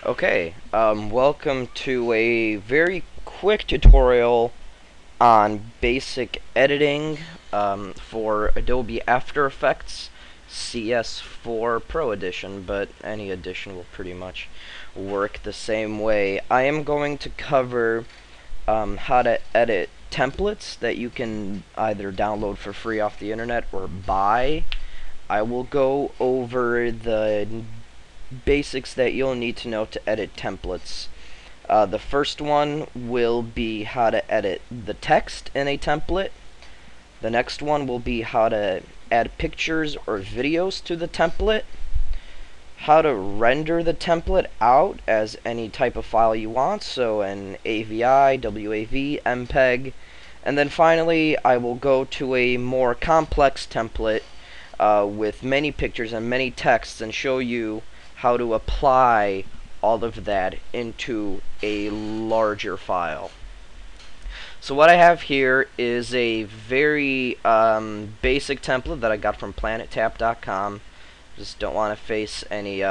Okay, welcome to a very quick tutorial on basic editing for Adobe After Effects CS4 Pro Edition, but any edition will pretty much work the same way. I am going to cover how to edit templates that you can either download for free off the internet or buy. I will go over the basics that you'll need to know to edit templates. The first one will be how to edit the text in a template. The next one will be how to add pictures or videos to the template. How to render the template out as any type of file you want, so an AVI, WAV, MPEG. And then finally, I will go to a more complex template with many pictures and many texts and show you how to apply all of that into a larger file. So what I have here is a very basic template that I got from planettap.com. Just don't want to face any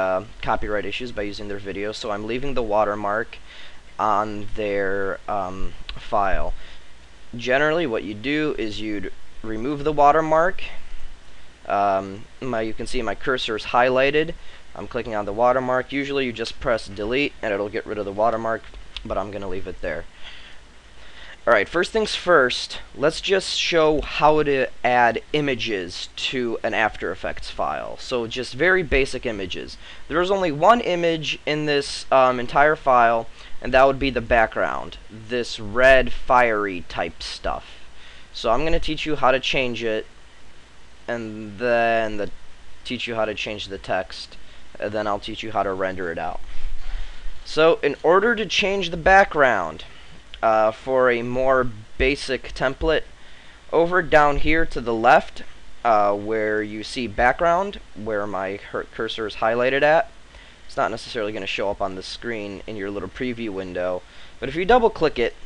copyright issues by using their video, so I'm leaving the watermark on their file. Generally what you do is you'd remove the watermark. You can see my cursor is highlighted. I'm clicking on the watermark. Usually you just press delete and it'll get rid of the watermark, but I'm going to leave it there. Alright, first things first, let's just show how to add images to an After Effects file. So just very basic images. There's only one image in this entire file, and that would be the background. This red fiery type stuff. So I'm going to teach you how to change it, and then teach you how to change the text. And then I'll teach you how to render it out. So in order to change the background for a more basic template, over down here to the left where you see background, where my cursor is highlighted at, it's not necessarily going to show up on the screen in your little preview window, but if you double click it,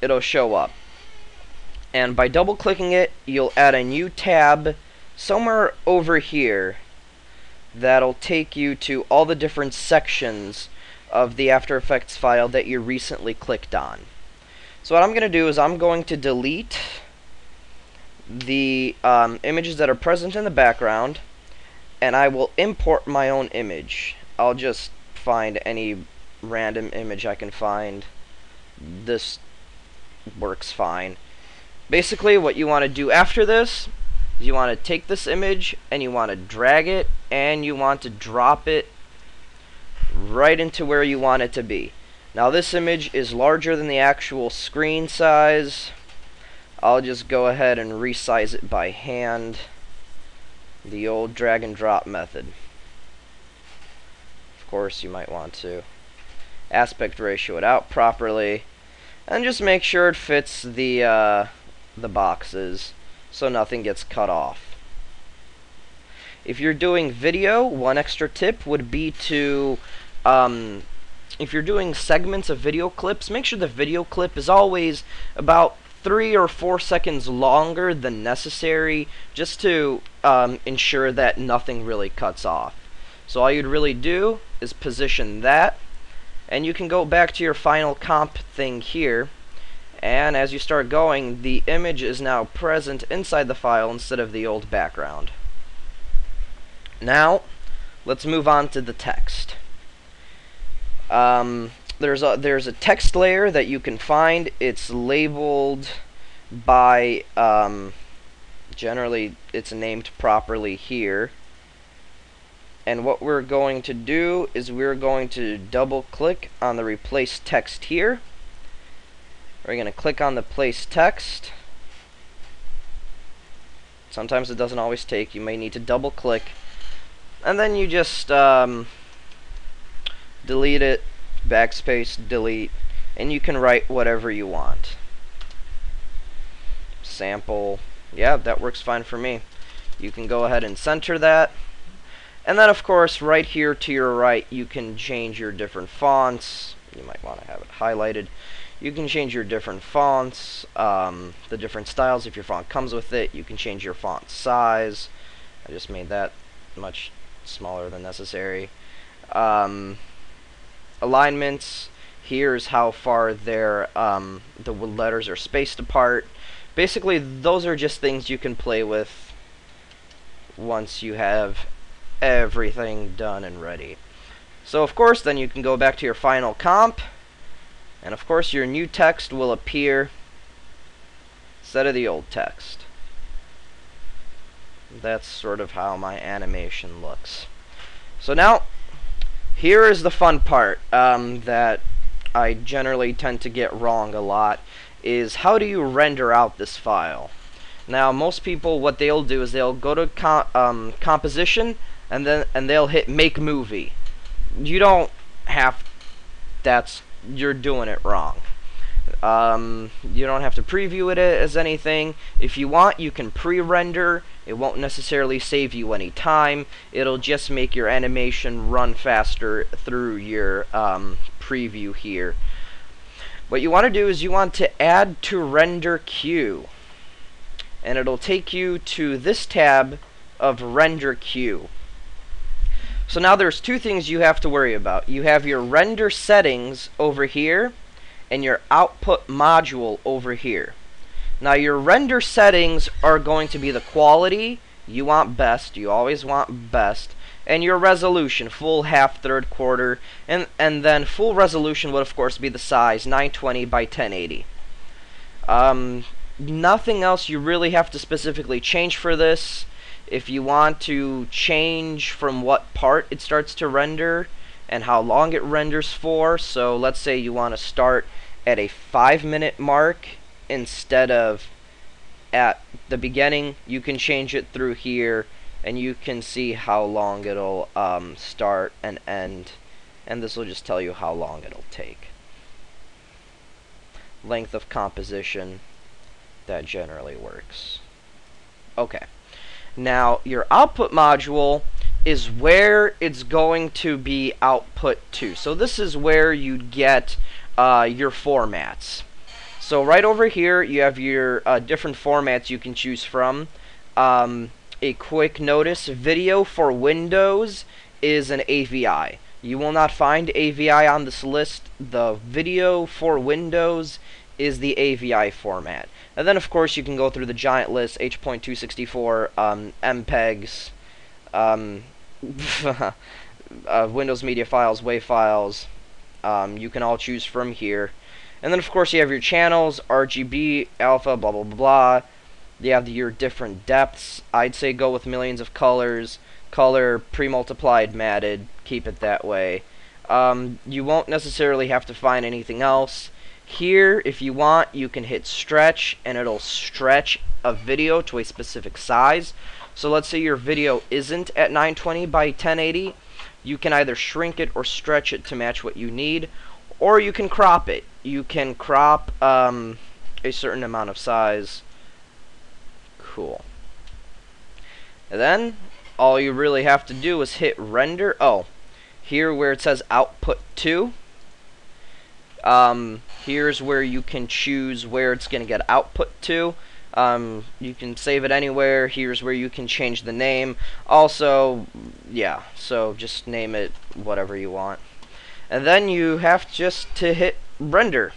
it'll show up. And by double clicking it, you'll add a new tab somewhere over here that'll take you to all the different sections of the After Effects file that you recently clicked on. So what I'm going to do is I'm going to delete the images that are present in the background, and I will import my own image. I'll just find any random image I can find. This works fine. Basically what you want to do after this is you want to take this image and you want to drag it and you want to drop it right into where you want it to be. Now this image is larger than the actual screen size. I'll just go ahead and resize it by hand, the old drag and drop method. Of course you might want to aspect ratio it out properly and just make sure it fits the boxes so nothing gets cut off. If you're doing video, one extra tip would be to if you're doing segments of video clips, make sure the video clip is always about 3 or 4 seconds longer than necessary, just to ensure that nothing really cuts off. So all you'd really do is position that, and you can go back to your final comp thing here, and as you start going, the image is now present inside the file instead of the old background. Now, let's move on to the text. There's a text layer that you can find. It's labeled by generally it's named properly here. And what we're going to do is we're going to double click on the replace text here. We're going to click on the place text. Sometimes it doesn't always take. You may need to double click. And then you just delete it, backspace, delete, and you can write whatever you want. Sample, yeah, that works fine for me. You can go ahead and center that. And then of course right here to your right you can change your different fonts. You might want to have it highlighted. You can change your different fonts, the different styles if your font comes with it. You can change your font size. I just made that much smaller than necessary. alignments. Here's how far their the letters are spaced apart. Basically, those are just things you can play with once you have everything done and ready. So of course, then you can go back to your final comp, and of course your new text will appear instead of the old text. That's sort of how my animation looks. So now, here is the fun part that I generally tend to get wrong a lot, is how do you render out this file? Now, most people, what they'll do is they'll go to composition, and they'll hit make movie. You don't have, you're doing it wrong. You don't have to preview it as anything. If you want, you can pre-render. It won't necessarily save you any time. It'll just make your animation run faster through your preview here. What you want to do is you want to add to render queue, and it'll take you to this tab of render queue. So now there's two things you have to worry about. You have your render settings over here and your output module over here. Now your render settings are going to be the quality. You want best. You always want best. And your resolution, full, half, third, quarter, and then full resolution would of course be the size 920 by 1080. Nothing else you really have to specifically change for this. If you want to change from what part it starts to render and how long it renders for, so let's say you want to start at a 5-minute mark instead of at the beginning, you can change it through here, and you can see how long it'll start and end, and this will just tell you how long it'll take. Length of composition, that generally works. Okay, now your output module is where it's going to be output to. So this is where you get your formats. So right over here you have your different formats you can choose from. A quick notice, video for Windows is an AVI. You will not find AVI on this list. The video for Windows is the AVI format. And then of course you can go through the giant list, H.264, MPEGs, Windows Media Files, WAV files. You can all choose from here. And then of course you have your channels, RGB, alpha, blah blah blah blah. You have your different depths. I'd say go with millions of colors. Color pre-multiplied matted. Keep it that way. You won't necessarily have to find anything else. Here, if you want, you can hit stretch, and it'll stretch a video to a specific size. So let's say your video isn't at 920 by 1080. You can either shrink it or stretch it to match what you need, or you can crop it. You can crop a certain amount of size. Cool. And then all you really have to do is hit render. Oh, here where it says output to, here's where you can choose where it's going to get output to. You can save it anywhere. Here's where you can change the name. Also, yeah, so just name it whatever you want. And then you have just to hit render,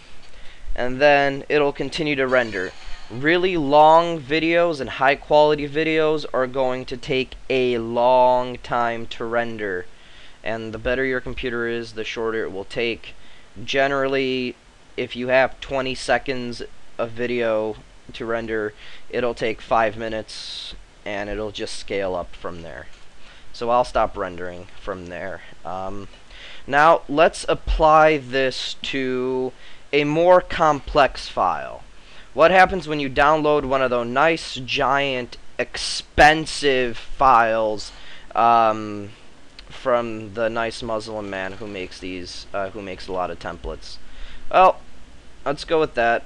and then it'll continue to render. Really long videos and high quality videos are going to take a long time to render, and the better your computer is, the shorter it will take. Generally, if you have 20 seconds of video to render, it'll take 5 minutes, and it'll just scale up from there. So I'll stop rendering from there. Now let's apply this to a more complex file. What happens when you download one of those nice, giant, expensive files from the nice Muslim man who makes these, who makes a lot of templates? Well, let's go with that.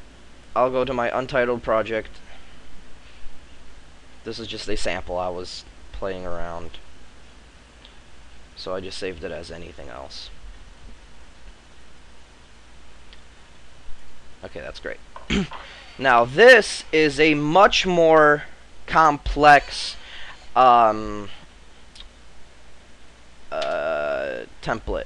I'll go to my untitled project. This is just a sample I was playing around, so I just saved it as anything else. Okay, that's great. Now this is a much more complex template.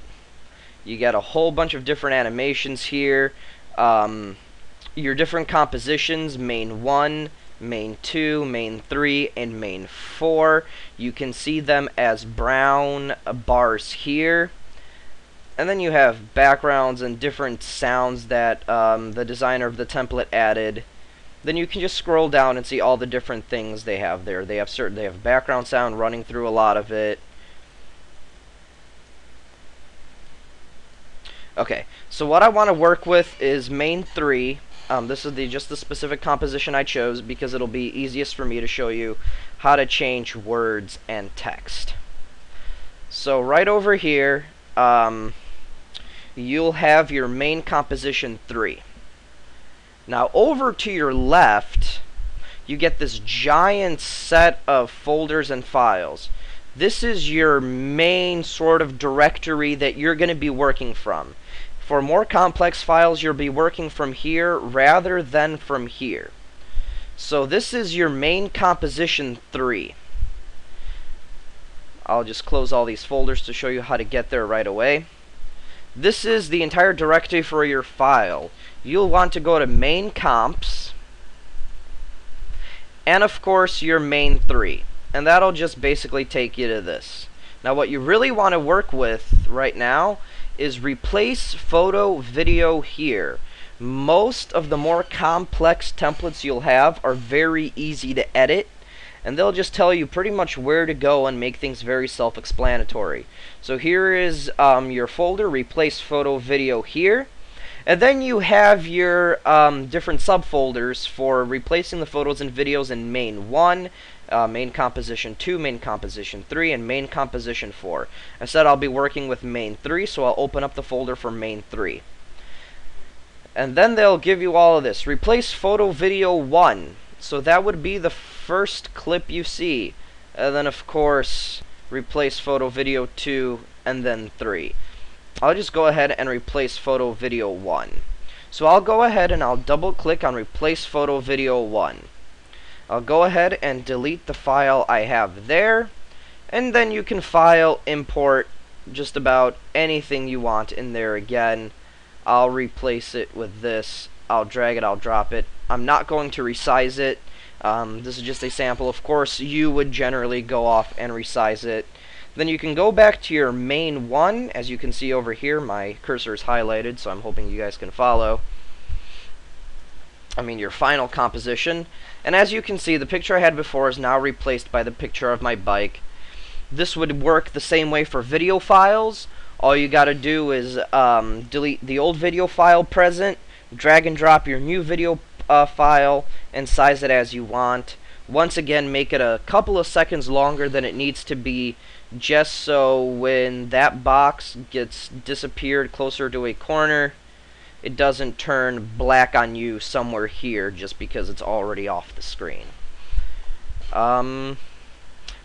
You get a whole bunch of different animations here. Your different compositions, main 1, main 2, main 3, and main 4. You can see them as brown bars here. And then you have backgrounds and different sounds that the designer of the template added. Then you can just scroll down and see all the different things they have there. They have background sound running through a lot of it. Okay, so what I want to work with is main 3. This is just the specific composition I chose because it'll be easiest for me to show you how to change words and text. So right over here, you'll have your main composition 3. Now over to your left, you get this giant set of folders and files. This is your main sort of directory that you're going to be working from. For more complex files, you'll be working from here rather than from here. So this is your main composition 3. I'll just close all these folders to show you how to get there right away. This is the entire directory for your file. You'll want to go to main comps, and of course your main 3. And that'll just basically take you to this. Now what you really want to work with right now is replace photo video here. Most of the more complex templates you'll have are very easy to edit, and they'll just tell you pretty much where to go and make things very self-explanatory. So here is your folder, replace photo video here. And then you have your different subfolders for replacing the photos and videos in main 1, main composition 2, main composition 3, and main composition 4. I said I'll be working with main 3, so I'll open up the folder for main 3. And then they'll give you all of this. Replace photo video 1. So that would be the first clip you see. And then of course, replace photo video 2, and then 3. I'll just go ahead and replace photo video 1. So I'll go ahead and I'll double click on replace photo video 1. I'll go ahead and delete the file I have there, and then you can file import just about anything you want in there again. I'll replace it with this. I'll drag it, I'll drop it. I'm not going to resize it. This is just a sample. Of course, you would generally go off and resize it. Then you can go back to your main 1. As you can see over here, my cursor is highlighted, so I'm hoping you guys can follow. Your final composition. And as you can see, the picture I had before is now replaced by the picture of my bike. This would work the same way for video files. All you gotta do is delete the old video file present, drag and drop your new video file, and size it as you want. Once again, make it a couple of seconds longer than it needs to be, just so when that box gets disappeared closer to a corner, it doesn't turn black on you somewhere here just because it's already off the screen.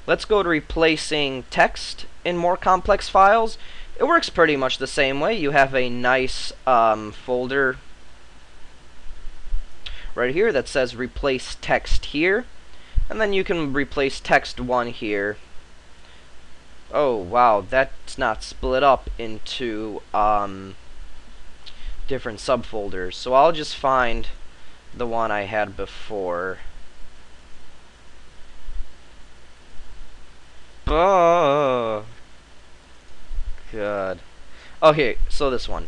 Let's go to replacing text in more complex files. It works pretty much the same way. You have a nice folder right here that says replace text here, and then you can replace text 1 here. Oh wow, that's not split up into different subfolders. So I'll just find the one I had before. Oh god. Okay, so this one.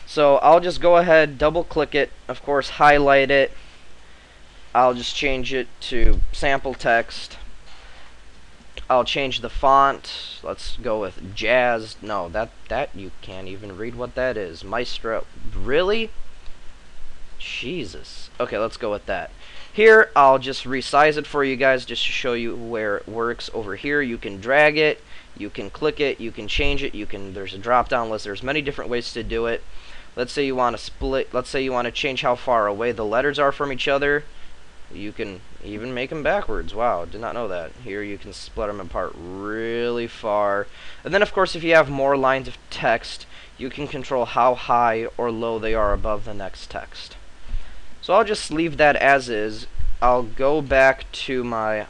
So I'll just go ahead, double click it, of course highlight it. I'll just change it to sample text. I'll change the font. Let's go with Jazz. No, that you can't even read what that is. Maestro. Really? Jesus. Okay, let's go with that. Here, I'll just resize it for you guys just to show you where it works. Over here, you can drag it, you can click it, you can change it, there's a drop-down list. There's many different ways to do it. Let's say you want to split, let's say you want to change how far away the letters are from each other. You can even make them backwards. Wow, did not know that. Here you can split them apart really far. And then of course if you have more lines of text, you can control how high or low they are above the next text. So I'll just leave that as is. I'll go back to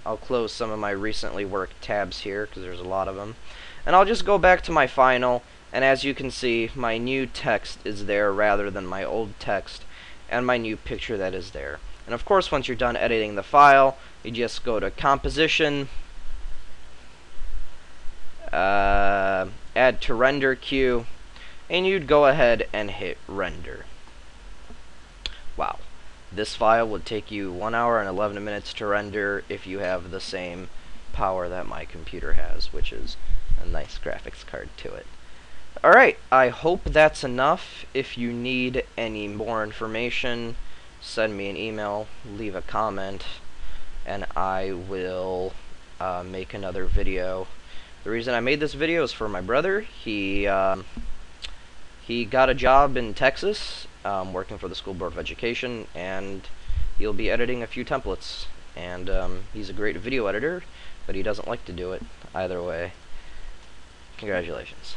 I'll close some of my recently worked tabs here because there's a lot of them. And I'll just go back to my final. And as you can see, my new text is there rather than my old text, and my new picture that is there. And of course, once you're done editing the file, you just go to Composition, Add to Render Queue, and you'd go ahead and hit Render. Wow. This file would take you 1 hour and 11 minutes to render if you have the same power that my computer has, which is a nice graphics card to it. Alright, I hope that's enough. If you need any more information, send me an email, leave a comment, and I will make another video. The reason I made this video is for my brother. He got a job in Texas, working for the School Board of Education, and he'll be editing a few templates. And he's a great video editor, but he doesn't like to do it either way. Congratulations.